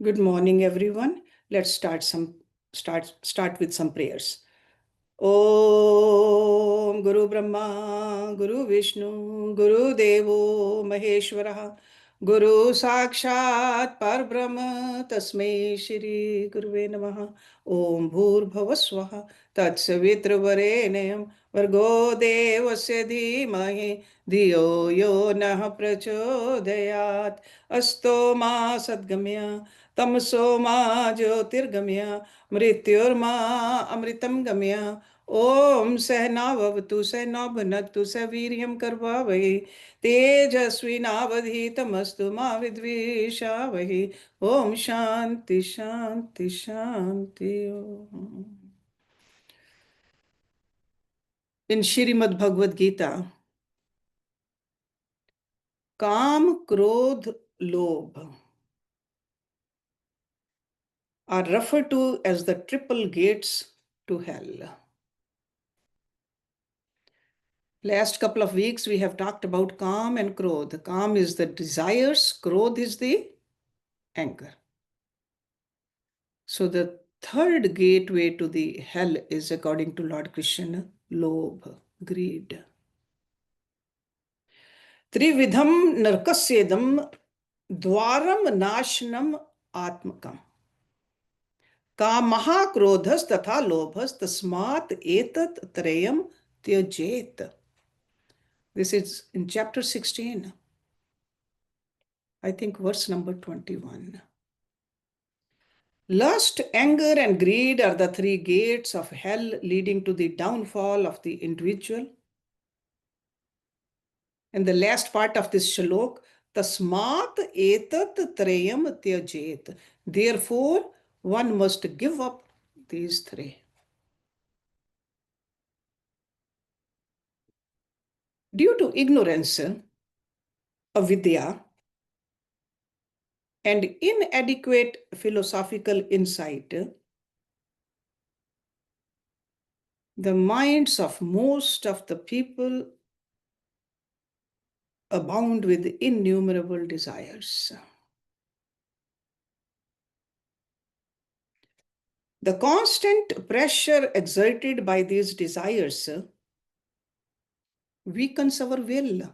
Good morning, everyone. Let's start with some prayers. Om Guru Brahma, Guru Vishnu, Guru Devo Maheshwara, Guru Sakshat Parbrahma, Tasmai Shri Guruve Namaha. Om Bhur Bhavaswaha, Tatsavitra Vargo Devasya Dhimahi, Dhiyo Yo Nah Prachodayat, Asto Ma Sadgamya, Tamso Ma Jyotirgamya, Mrityurma Amritam Gamya. ओम सहनावतु सहनौ भुनक्तु सवीर्यं कर्वावहै तेजस्विनावधीतमस्तु मा विद्विषावहै ओम शांति शांति Shanti Om. In Shrimad Bhagavad Gita, Kaam, Krodh, Lobh are referred to as the triple gates to hell. Last couple of weeks, we have talked about Kaam and Krodh. Kaam is the desires, Krodh is the anger. So the third gateway to the hell is, according to Lord Krishna, Lobh, greed. Trividham narkasyedam dwaram nashanam atmakam. Kamaha krodhas tatha lobhas tasmat etat trayam tyajet. This is in chapter 16. I think verse number 21. Lust, anger, and greed are the three gates of hell leading to the downfall of the individual. And the last part of this shalok, tasmat etat trayam tyajet. Therefore, one must give up these three. Due to ignorance, avidya, and inadequate philosophical insight, the minds of most of the people abound with innumerable desires. The constant pressure exerted by these desires weakens our will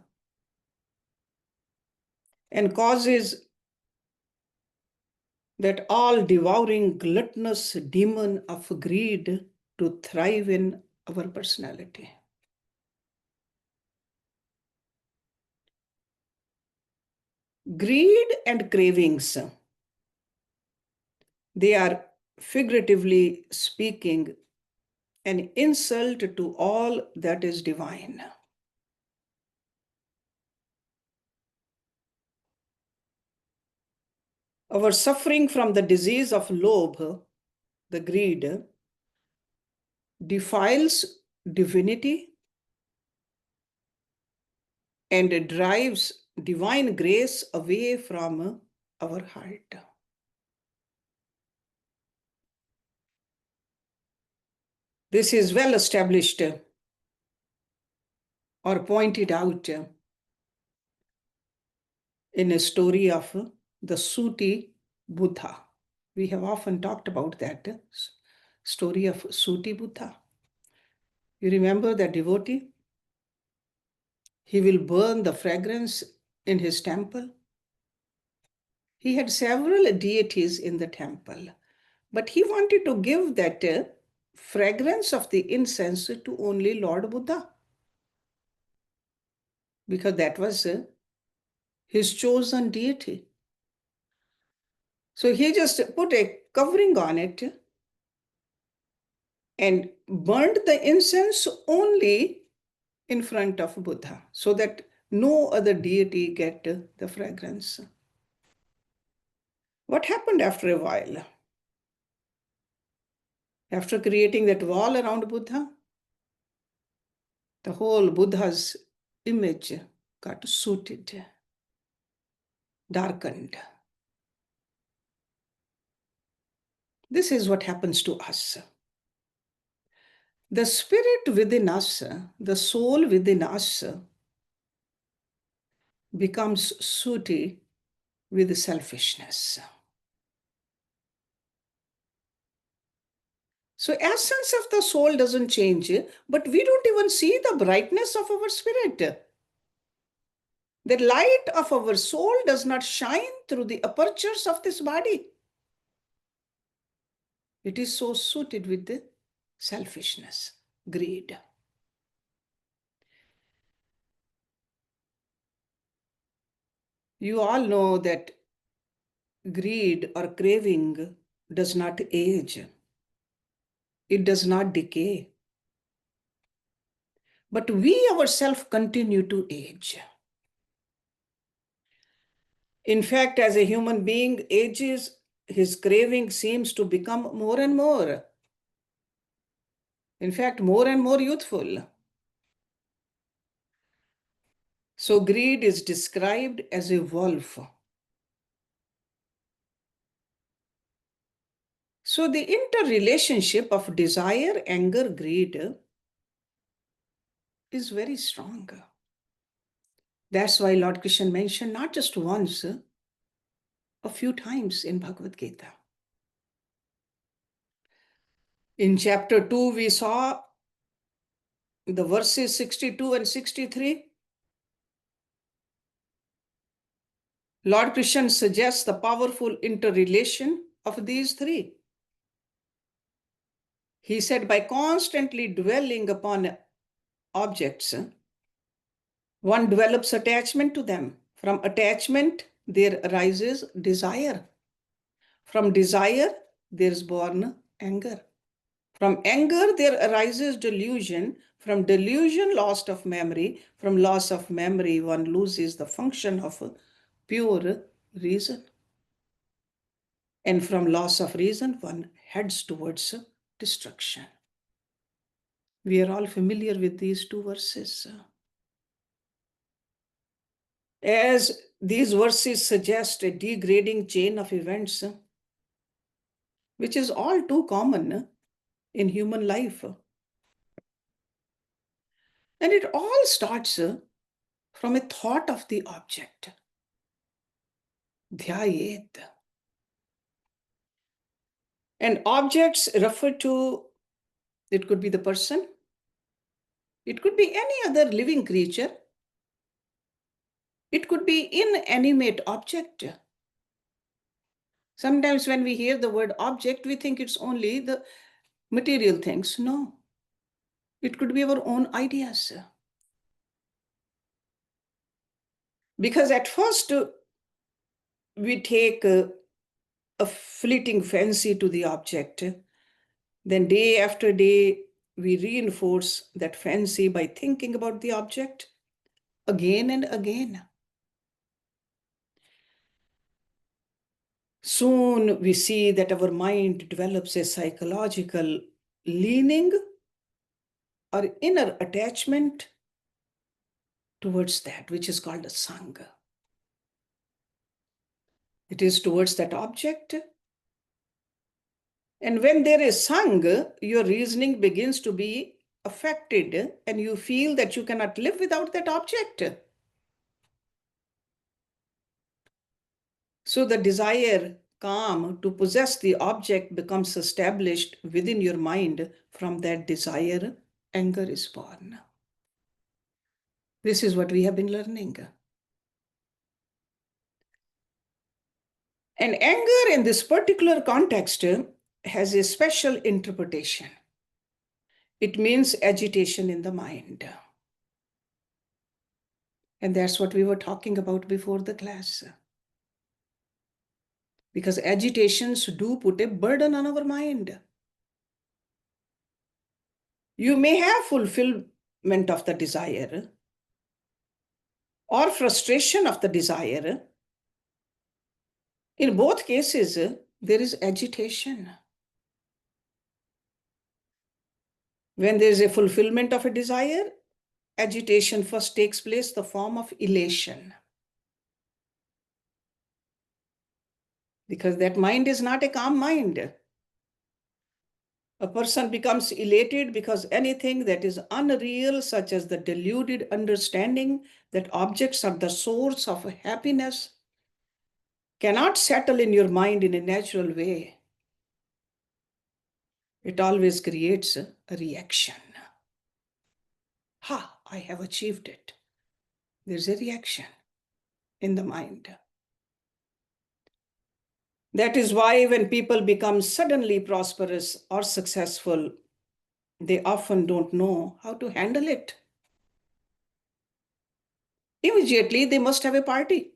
and causes that all-devouring, gluttonous demon of greed to thrive in our personality. Greed and cravings, they are, figuratively speaking, an insult to all that is divine. Our suffering from the disease of Lobh, the greed, defiles divinity and drives divine grace away from our heart. This is well established or pointed out in a story of the Suti Buddha. We have often talked about that story of Suti Buddha. You remember that devotee? He will burn the fragrance in his temple. He had several deities in the temple, but he wanted to give that fragrance of the incense to only Lord Buddha, because that was his chosen deity. So he just put a covering on it and burned the incense only in front of Buddha, so that no other deity get the fragrance. What happened after a while? After creating that wall around Buddha, the whole Buddha's image got sooted, darkened. This is what happens to us. The spirit within us, the soul within us, becomes sooty with selfishness. So essence of the soul doesn't change, but we don't even see the brightness of our spirit. The light of our soul does not shine through the apertures of this body. It is so suited with the selfishness, greed. You all know that greed or craving does not age. It does not decay. But we ourselves continue to age. In fact, as a human being ages, his craving seems to become more and more. In fact, more and more youthful. So greed is described as a wolf. So the interrelationship of desire, anger, greed is very strong. That's why Lord Krishna mentioned not just once, a few times in Bhagavad Gita. In chapter 2, we saw the verses 62 and 63. Lord Krishna suggests the powerful interrelation of these three. He said, by constantly dwelling upon objects, one develops attachment to them. From attachment, there arises desire. From desire, there is born anger. From anger, there arises delusion. From delusion, loss of memory. From loss of memory, one loses the function of pure reason. And from loss of reason, one heads towards destruction. We are all familiar with these two verses. As these verses suggest a degrading chain of events, which is all too common in human life. And it all starts from a thought of the object. Dhyayet. And objects refer to, it could be the person, it could be any other living creature, it could be inanimate object. Sometimes when we hear the word object, we think it's only the material things. No, it could be our own ideas. Because at first, we take a fleeting fancy to the object. Then day after day, we reinforce that fancy by thinking about the object again and again. Soon we see that our mind develops a psychological leaning or inner attachment towards that, which is called a sangha. It is towards that object. And when there is sangha, your reasoning begins to be affected and you feel that you cannot live without that object. So the desire, Kaam, to possess the object becomes established within your mind. From that desire, anger is born. This is what we have been learning. And anger in this particular context has a special interpretation. It means agitation in the mind. And that's what we were talking about before the class. Because agitations do put a burden on our mind. You may have fulfillment of the desire or frustration of the desire. In both cases, there is agitation. When there is a fulfillment of a desire, agitation first takes place, the form of elation. Because that mind is not a calm mind. A person becomes elated because anything that is unreal, such as the deluded understanding that objects are the source of happiness, cannot settle in your mind in a natural way. it always creates a reaction. Ha, I have achieved it. There's a reaction in the mind. That is why when people become suddenly prosperous or successful, they often don't know how to handle it. Immediately, they must have a party,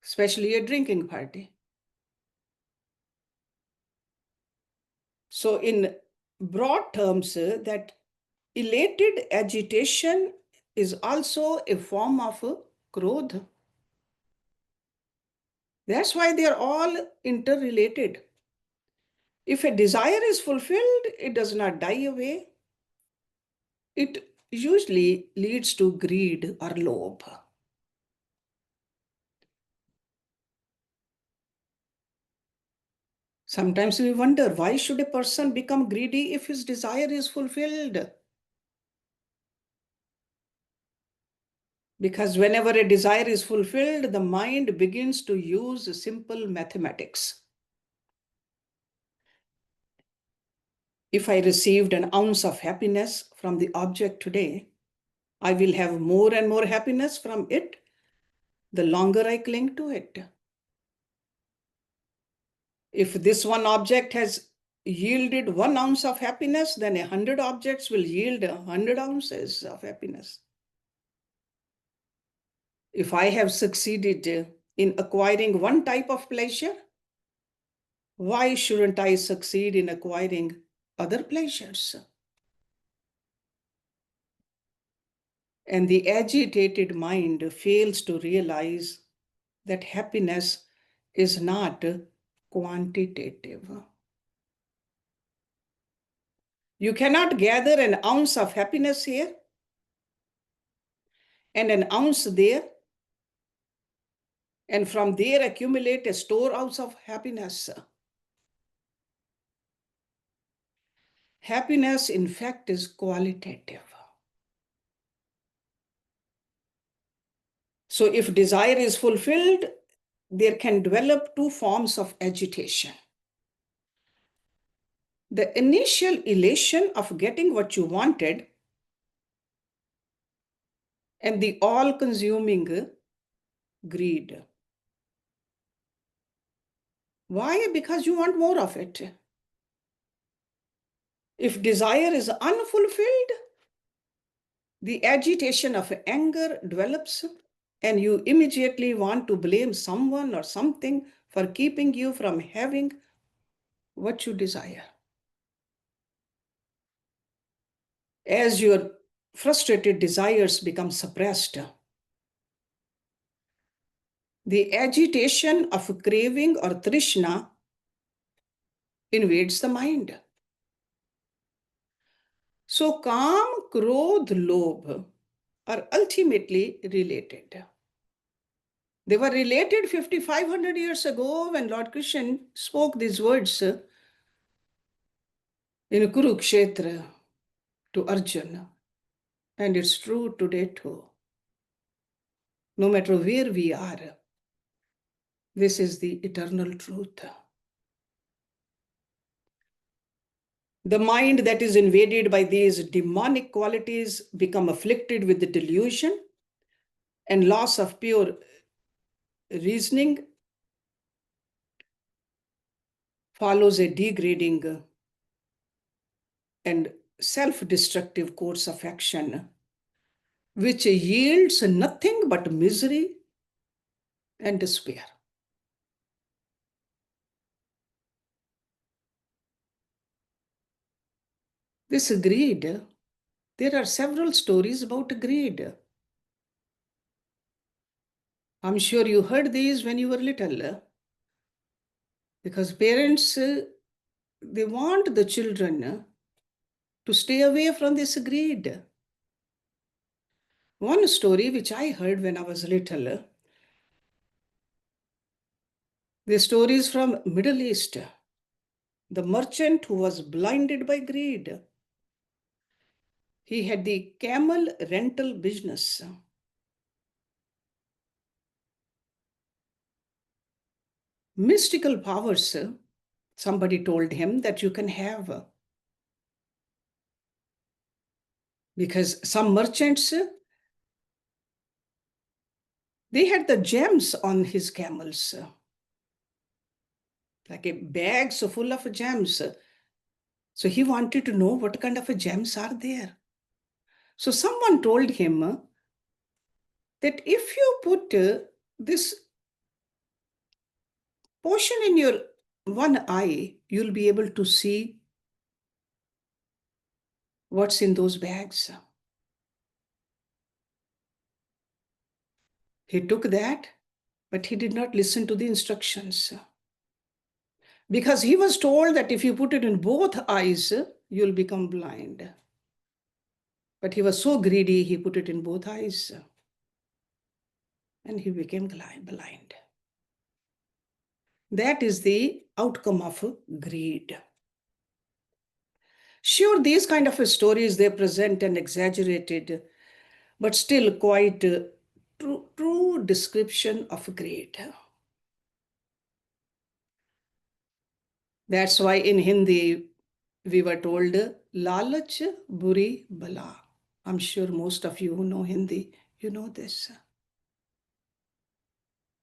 especially a drinking party. So, in broad terms, that elated agitation is also a form of Krodh. That's why they are all interrelated. If a desire is fulfilled, it does not die away. It usually leads to greed or lobh. Sometimes we wonder, why should a person become greedy if his desire is fulfilled? Because whenever a desire is fulfilled, the mind begins to use simple mathematics. If I received an ounce of happiness from the object today, I will have more and more happiness from it the longer I cling to it. If this one object has yielded 1 ounce of happiness, then 100 objects will yield 100 ounces of happiness. If I have succeeded in acquiring one type of pleasure, why shouldn't I succeed in acquiring other pleasures? And the agitated mind fails to realize that happiness is not quantitative. You cannot gather an ounce of happiness here and an ounce there, and from there accumulate a storehouse of happiness. Happiness, in fact, is qualitative. So if desire is fulfilled, there can develop 2 forms of agitation. The initial elation of getting what you wanted, and the all-consuming greed. Why? Because you want more of it. If desire is unfulfilled, the agitation of anger develops, and you immediately want to blame someone or something for keeping you from having what you desire. As your frustrated desires become suppressed, the agitation of craving or trishna invades the mind. So Kaam, Krodh, Lobh are ultimately related. They were related 5,500 years ago when Lord Krishna spoke these words in Kurukshetra to Arjuna. And it's true today too. No matter where we are, this is the eternal truth. The mind that is invaded by these demonic qualities become afflicted with the delusion and loss of pure reasoning, follows a degrading and self-destructive course of action, which yields nothing but misery and despair. This greed, there are several stories about greed. I'm sure you heard these when you were little, because parents, they want the children to stay away from this greed. One story which I heard when I was little, the story is from Middle East. The merchant who was blinded by greed. He had the camel rental business. Mystical powers Somebody told him that you can have. Because some merchants, they had the gems on his camels, like a bag so full of gems. So he wanted to know what kind of gems are there. So someone told him that if you put this portion in your one eye, you'll be able to see what's in those bags. He took that, but he did not listen to the instructions. Because he was told that if you put it in both eyes, you'll become blind. But he was so greedy, he put it in both eyes. And he became blind. That is the outcome of greed. Sure, these kind of stories, they present an exaggerated, but still quite true description of greed. That's why in Hindi, we were told, lalach buri bala. I'm sure most of you who know Hindi, you know this.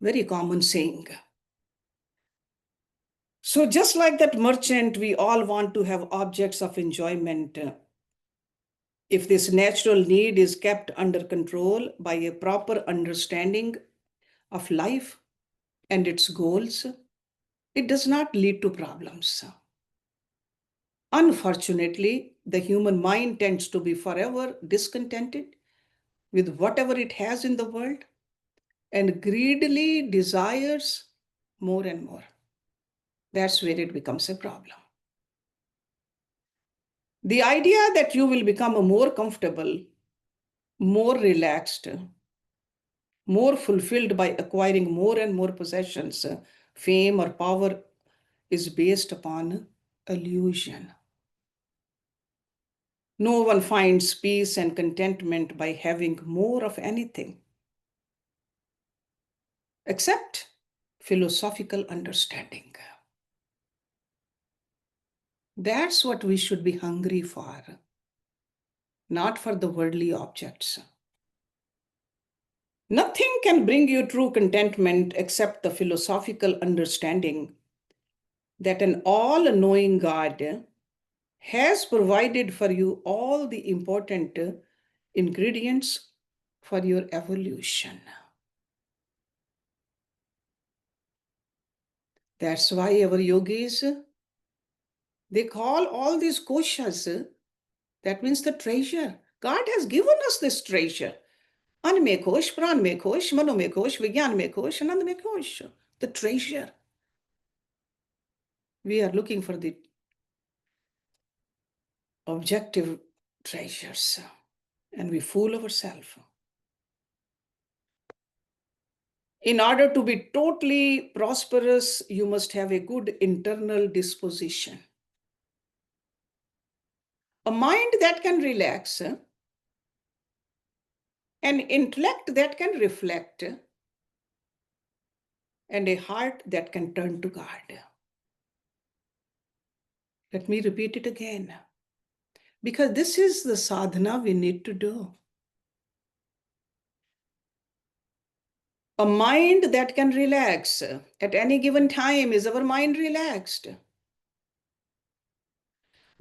Very common saying. So just like that merchant, we all want to have objects of enjoyment. If this natural need is kept under control by a proper understanding of life and its goals, it does not lead to problems. Unfortunately, the human mind tends to be forever discontented with whatever it has in the world and greedily desires more and more. That's where it becomes a problem. The idea that you will become more comfortable, more relaxed, more fulfilled by acquiring more and more possessions, fame, or power is based upon illusion. No one finds peace and contentment by having more of anything, except philosophical understanding. That's what we should be hungry for, not for the worldly objects. Nothing can bring you true contentment except the philosophical understanding that an all-knowing God has provided for you all the important ingredients for your evolution. That's why our yogis, they call all these koshas, that means the treasure. God has given us this treasure. An mein kosh, pran mein kosh, mano mein kosh, vigyan mein kosh, anand mein kosh. The treasure. We are looking for the objective treasures and we fool ourselves. In order to be totally prosperous, you must have a good internal disposition. A mind that can relax, an intellect that can reflect, and a heart that can turn to God. Let me repeat it again, because this is the sadhana we need to do. A mind that can relax at any given time. Is our mind relaxed?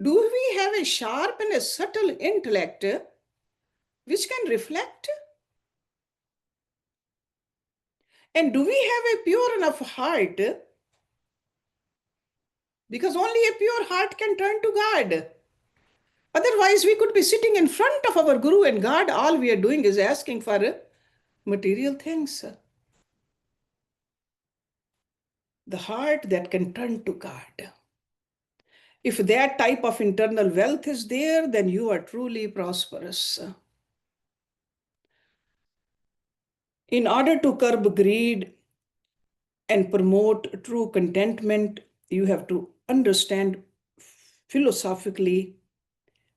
Do we have a sharp and a subtle intellect which can reflect? And do we have a pure enough heart? Because only a pure heart can turn to God. Otherwise, we could be sitting in front of our Guru and God. All we are doing is asking for material things. The heart that can turn to God. If that type of internal wealth is there, then you are truly prosperous. In order to curb greed and promote true contentment, you have to understand philosophically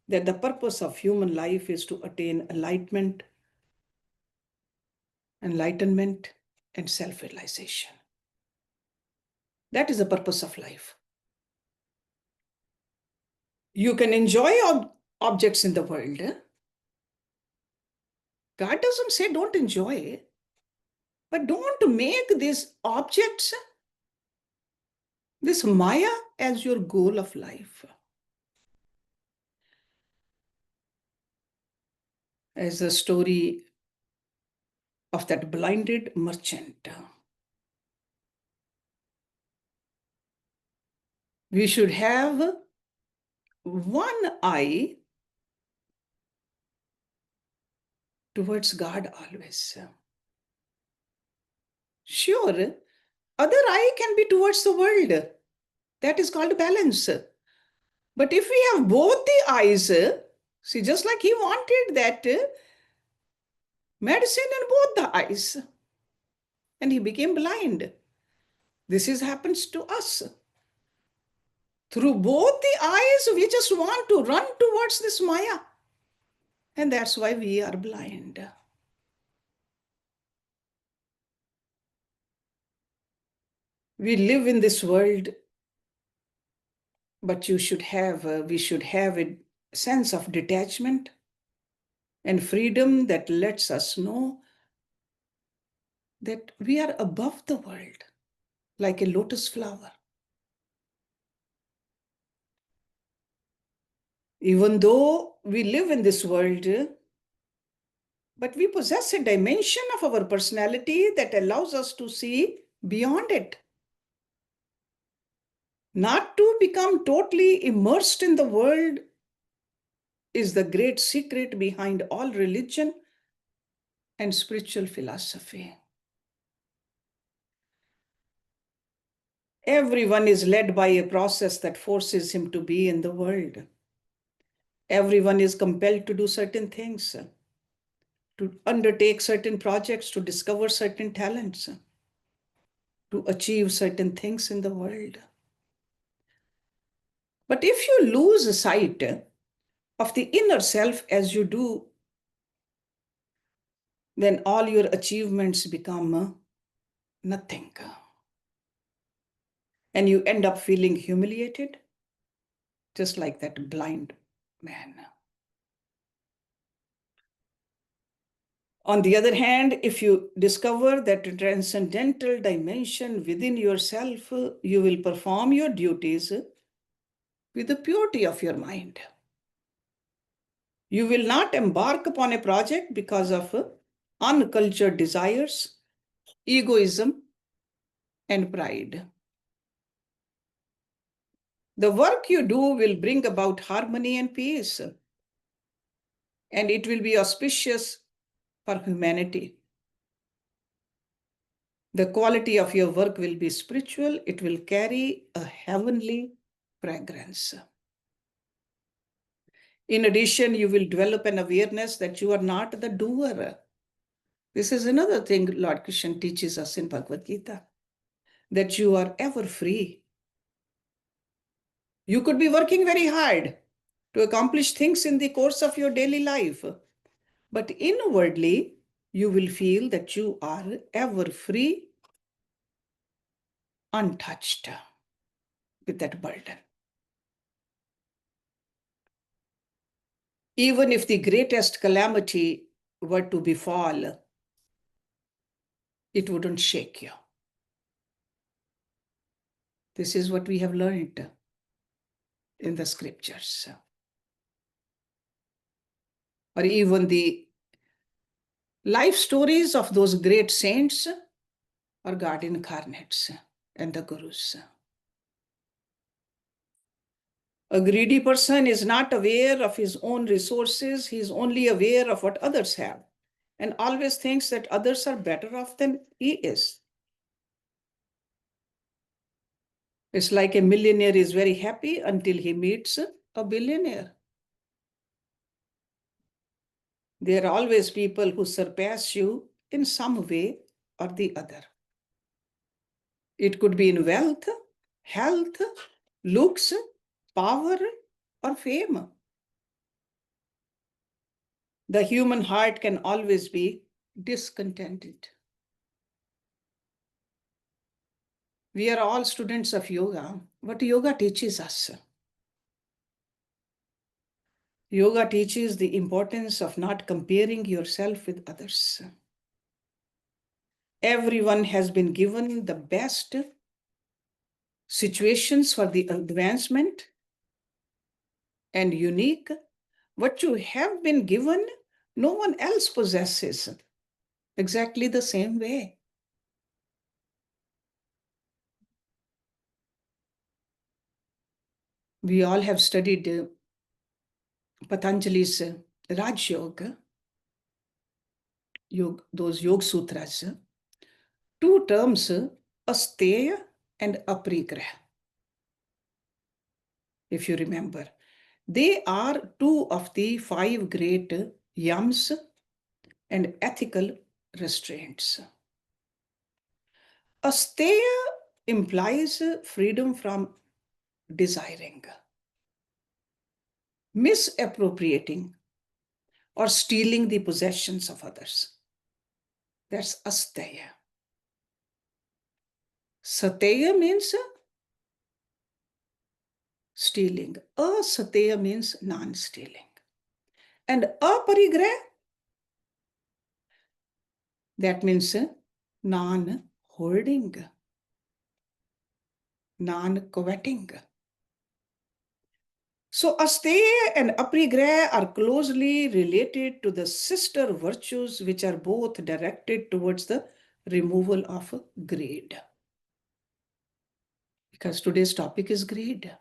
that the purpose of human life is to attain enlightenment, and self-realization. That is the purpose of life. You can enjoy objects in the world. God doesn't say don't enjoy, but don't make these objects, this Maya, as your goal of life. As the story of that blinded merchant. We should have one eye towards God always. Sure, other eye can be towards the world. That is called balance. But if we have both the eyes, see, just like he wanted that medicine in both the eyes, and he became blind. This happens to us. Through both the eyes, we just want to run towards this Maya. And that's why we are blind. We live in this world, but we should have a sense of detachment and freedom that lets us know that we are above the world, like a lotus flower. Even though we live in this world, but we possess a dimension of our personality that allows us to see beyond it. Not to become totally immersed in the world is the great secret behind all religion and spiritual philosophy. Everyone is led by a process that forces him to be in the world. Everyone is compelled to do certain things, to undertake certain projects, to discover certain talents, to achieve certain things in the world. But if you lose sight of the inner self as you do, then all your achievements become nothing. And you end up feeling humiliated, just like that blind man. On the other hand, if you discover that transcendental dimension within yourself, you will perform your duties with the purity of your mind. You will not embark upon a project because of uncultured desires, egoism, and pride. The work you do will bring about harmony and peace, and it will be auspicious for humanity. The quality of your work will be spiritual. It will carry a heavenly fragrance. In addition, you will develop an awareness that you are not the doer. This is another thing Lord Krishna teaches us in Bhagavad Gita, that you are ever free. You could be working very hard to accomplish things in the course of your daily life, but inwardly, you will feel that you are ever free, untouched with that burden. Even if the greatest calamity were to befall, it wouldn't shake you. This is what we have learned in the scriptures. Or even the life stories of those great saints or God incarnates and the gurus. A greedy person is not aware of his own resources. He is only aware of what others have and always thinks that others are better off than he is. It's like a millionaire is very happy until he meets a billionaire. There are always people who surpass you in some way or the other. It could be in wealth, health, looks, power, or fame. The human heart can always be discontented. We are all students of yoga. What yoga teaches us Yoga teaches the importance of not comparing yourself with others. Everyone has been given the best situations for the advancement and unique. What you have been given, no one else possesses exactly the same way. We all have studied Patanjali's Raj Yoga, those Yoga Sutras. Two terms, asteya and aparigraha. If you remember, they are two of the 5 great yams and ethical restraints. Asteya implies freedom from desiring, misappropriating, or stealing the possessions of others. That's asteya. Sateya means stealing. Asateya means non-stealing. And aparigraha, that means non-hoarding, non-coveting. So asteya and aparigraha are closely related to the sister virtues, which are both directed towards the removal of greed. Because today's topic is greed.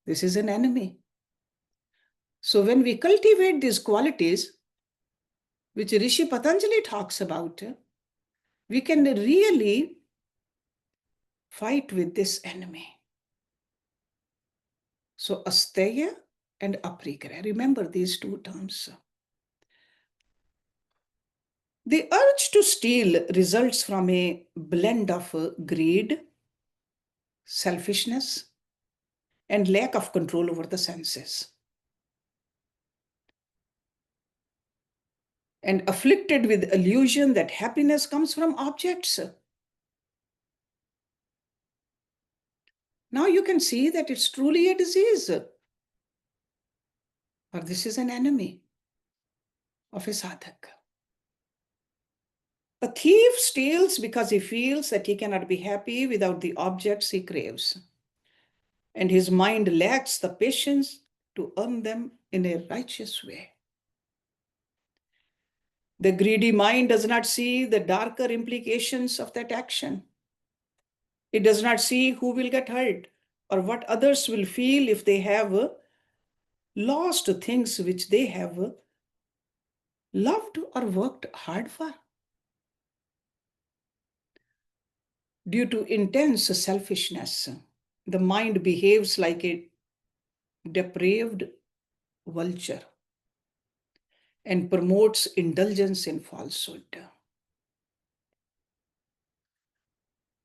This is an enemy. So when we cultivate these qualities, which Rishi Patanjali talks about, we can really fight with this enemy. So asteya and aparigraha, remember these two terms. The urge to steal results from a blend of greed, selfishness, and lack of control over the senses. And afflicted with illusion that happiness comes from objects. Now you can see that it's truly a disease, or this is an enemy of a sadhak. A thief steals because he feels that he cannot be happy without the objects he craves, and his mind lacks the patience to earn them in a righteous way. The greedy mind does not see the darker implications of that action. It does not see who will get hurt or what others will feel if they have lost things which they have loved or worked hard for. Due to intense selfishness, the mind behaves like a depraved vulture and promotes indulgence in falsehood.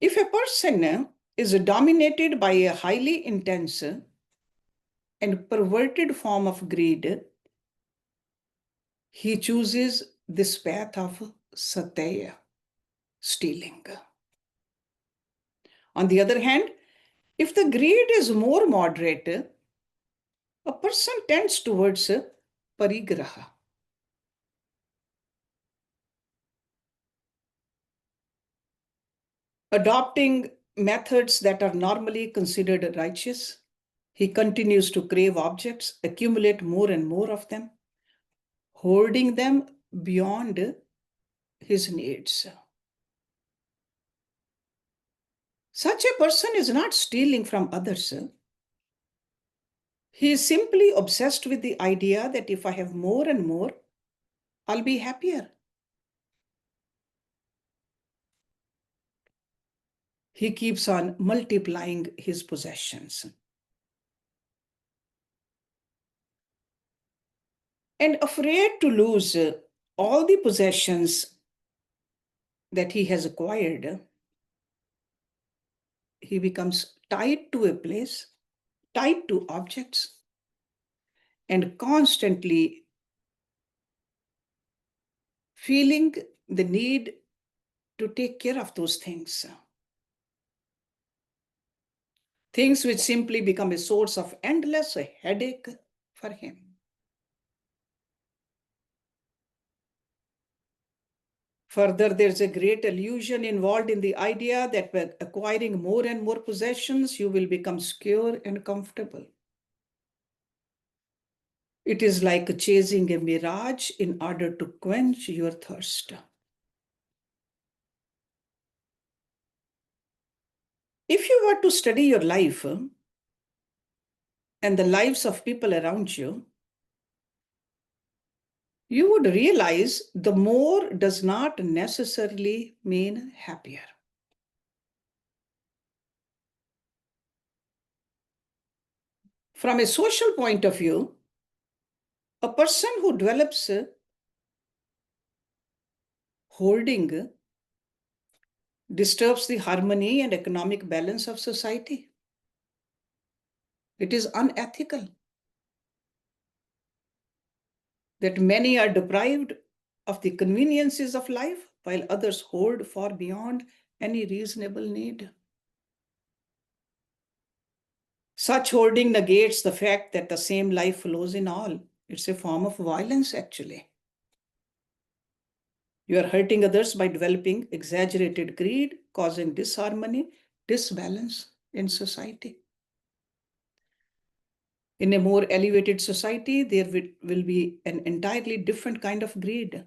If a person is dominated by a highly intense and perverted form of greed, he chooses this path of sateya, stealing. On the other hand, if the greed is more moderate, a person tends towards parigraha. Adopting methods that are normally considered righteous, he continues to crave objects, accumulate more and more of them, hoarding them beyond his needs. Such a person is not stealing from others. He is simply obsessed with the idea that if I have more and more, I'll be happier. He keeps on multiplying his possessions. And afraid to lose all the possessions that he has acquired, he becomes tied to a place, tied to objects, and constantly feeling the need to take care of those things. Things which simply become a source of endless headache, for him. Further, there's a great illusion involved in the idea that by acquiring more and more possessions, you will become secure and comfortable. It is like chasing a mirage in order to quench your thirst. If you were to study your life and the lives of people around you, you would realize the more does not necessarily mean happier. From a social point of view, a person who develops hoarding disturbs the harmony and economic balance of society. It is unethical that many are deprived of the conveniences of life while others hoard far beyond any reasonable need. Such hoarding negates the fact that the same life flows in all. It's a form of violence, actually. You are hurting others by developing exaggerated greed, causing disharmony, disbalance in society. In a more elevated society, there will be an entirely different kind of greed.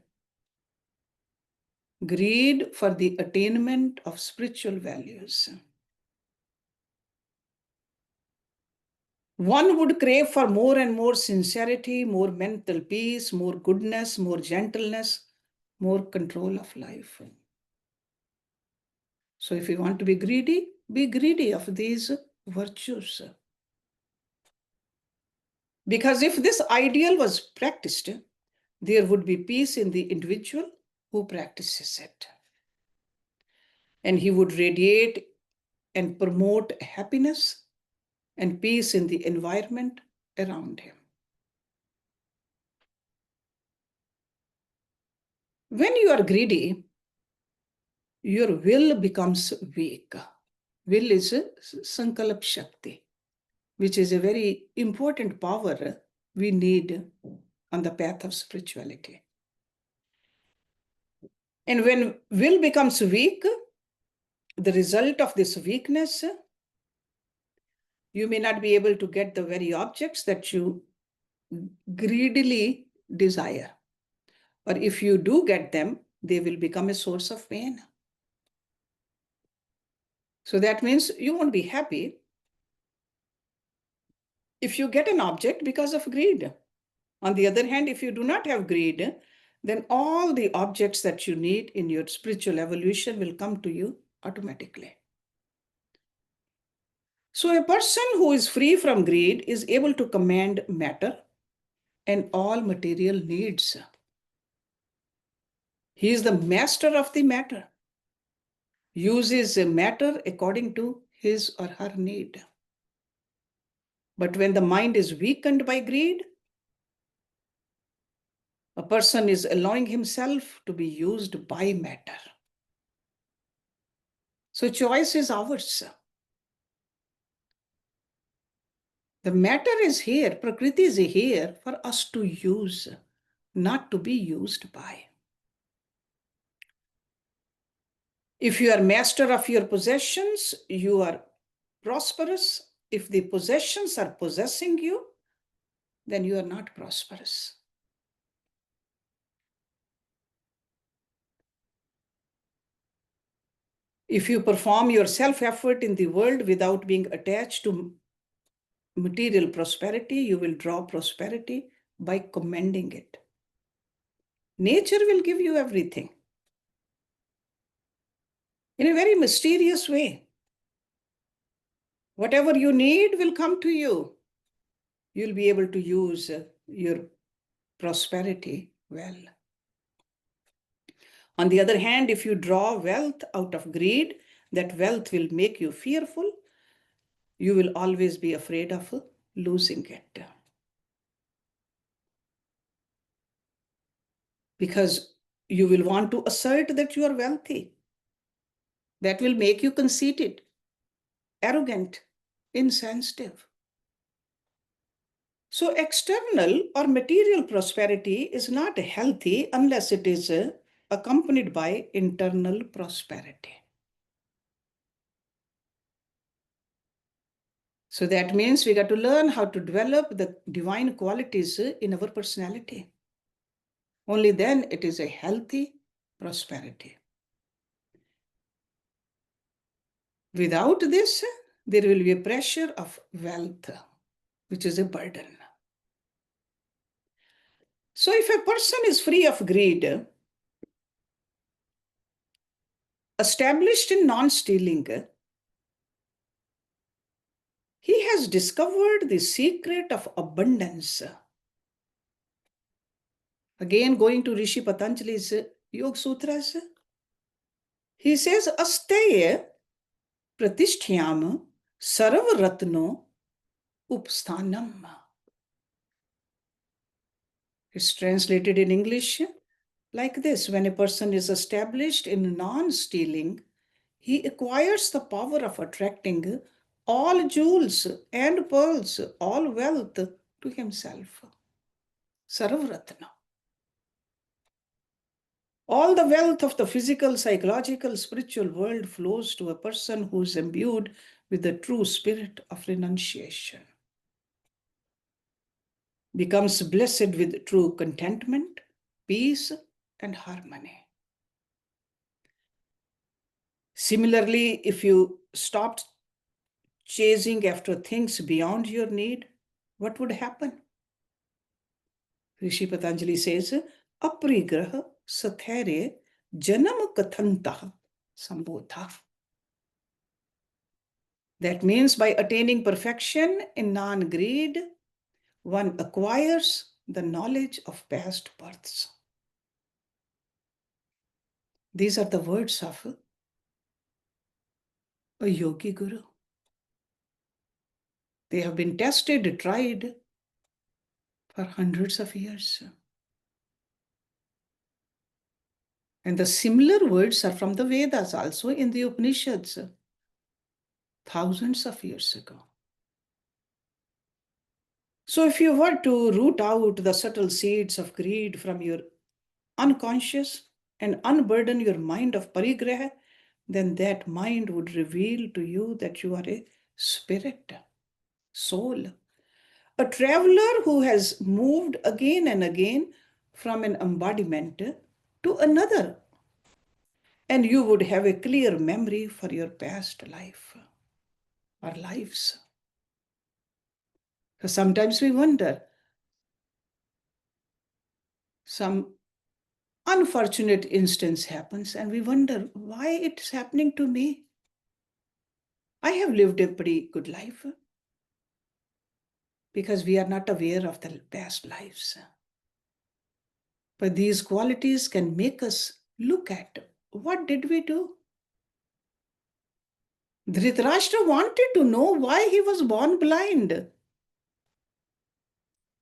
Greed for the attainment of spiritual values. One would crave for more and more sincerity, more mental peace, more goodness, more gentleness, more control of life. So if you want to be greedy of these virtues. Because if this ideal was practiced, there would be peace in the individual who practices it. And he would radiate and promote happiness and peace in the environment around him. When you are greedy, your will becomes weak. Will is Sankalp Shakti, which is a very important power we need on the path of spirituality. And when will becomes weak, the result of this weakness, you may not be able to get the very objects that you greedily desire. Or if you do get them, they will become a source of pain. So that means you won't be happy if you get an object because of greed. On the other hand, if you do not have greed, then all the objects that you need in your spiritual evolution will come to you automatically. So a person who is free from greed is able to command matter and all material needs. He is the master of the matter, uses a matter according to his or her need. But when the mind is weakened by greed, a person is allowing himself to be used by matter. So choice is ours. The matter is here, Prakriti is here for us to use, not to be used by. If you are master of your possessions, you are prosperous. If the possessions are possessing you, then you are not prosperous. If you perform your self-effort in the world without being attached to material prosperity, you will draw prosperity by commending it. Nature will give you everything in a very mysterious way. Whatever you need will come to you. You'll be able to use your prosperity well. On the other hand, if you draw wealth out of greed, that wealth will make you fearful. You will always be afraid of losing it. Because you will want to assert that you are wealthy. That will make you conceited, arrogant, insensitive. So external or material prosperity is not healthy unless it is accompanied by internal prosperity. So that means we got to learn how to develop the divine qualities in our personality. Only then it is a healthy prosperity. Without this, there will be a pressure of wealth, which is a burden. So if a person is free of greed, established in non-stealing, he has discovered the secret of abundance. Again, going to Rishi Patanjali's Yoga Sutras, he says, Asteya pratishthyam sarvaratno upsthanam. It's translated in English like this: when a person is established in non-stealing, he acquires the power of attracting all jewels and pearls, all wealth to himself. Sarvratna. All the wealth of the physical, psychological, spiritual world flows to a person who is imbued with the true spirit of renunciation. Becomes blessed with true contentment, peace, and harmony. Similarly, if you stopped chasing after things beyond your need, what would happen? Rishi Patanjali says, Aprigraha sathaire janam kathantah sambodha. That means by attaining perfection in non-greed, one acquires the knowledge of past births. These are the words of a yogi guru. They have been tested, tried for hundreds of years. And the similar words are from the Vedas, also in the Upanishads, thousands of years ago. So if you were to root out the subtle seeds of greed from your unconscious and unburden your mind of parigraha, then that mind would reveal to you that you are a spirit, soul, a traveler who has moved again and again from an embodiment to another. And you would have a clear memory for your past life or lives. So sometimes we wonder, some unfortunate instance happens and we wonder why it's happening to me. I have lived a pretty good life, because we are not aware of the past lives. But these qualities can make us look at what did we do. Dhritarashtra wanted to know why he was born blind.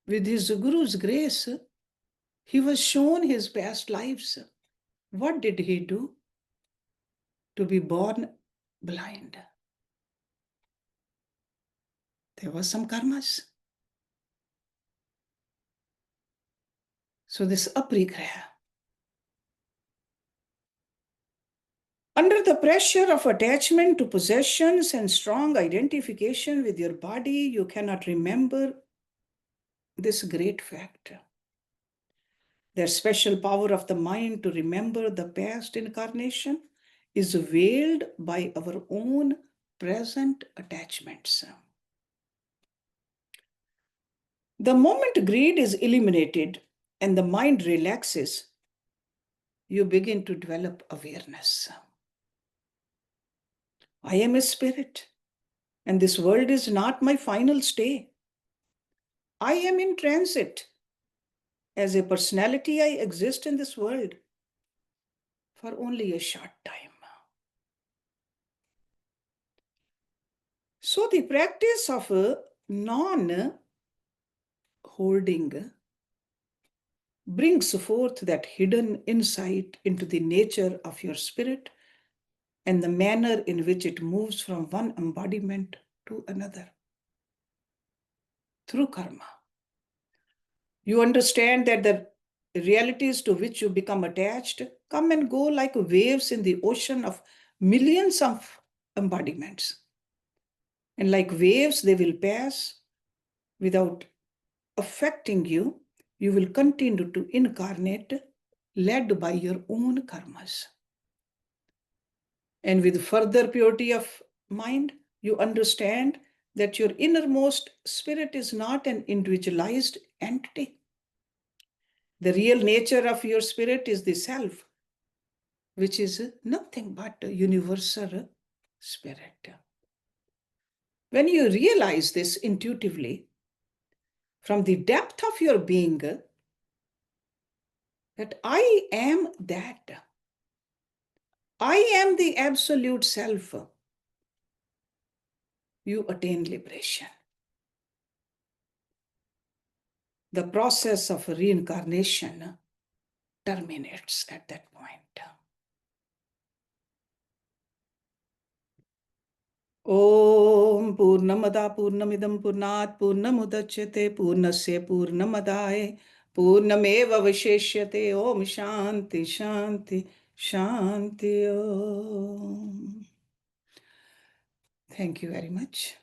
With his guru's grace, he was shown his past lives. What did he do to be born blind? There was some karmas. So this aprigraha. Under the pressure of attachment to possessions and strong identification with your body, you cannot remember this great fact. Their special power of the mind to remember the past incarnation is veiled by our own present attachments. The moment greed is eliminated and the mind relaxes, you begin to develop awareness. I am a spirit, and this world is not my final stay. I am in transit. As a personality, I exist in this world for only a short time. So the practice of non-holding brings forth that hidden insight into the nature of your spirit and the manner in which it moves from one embodiment to another through karma. You understand that the realities to which you become attached come and go like waves in the ocean of millions of embodiments. And like waves, they will pass without affecting you. You will continue to incarnate, led by your own karmas. And with further purity of mind, you understand that your innermost spirit is not an individualized entity. The real nature of your spirit is the self, which is nothing but a universal spirit. When you realize this intuitively, from the depth of your being, that I am that, I am the absolute self, you attain liberation. The process of reincarnation terminates at that point. Om Purnamada Purnamidam Purnat Purnamudachyate Purnasya Purnamadaye Purnameva Visheshyate. Om Shanti Shanti Shanti Om. Thank you very much.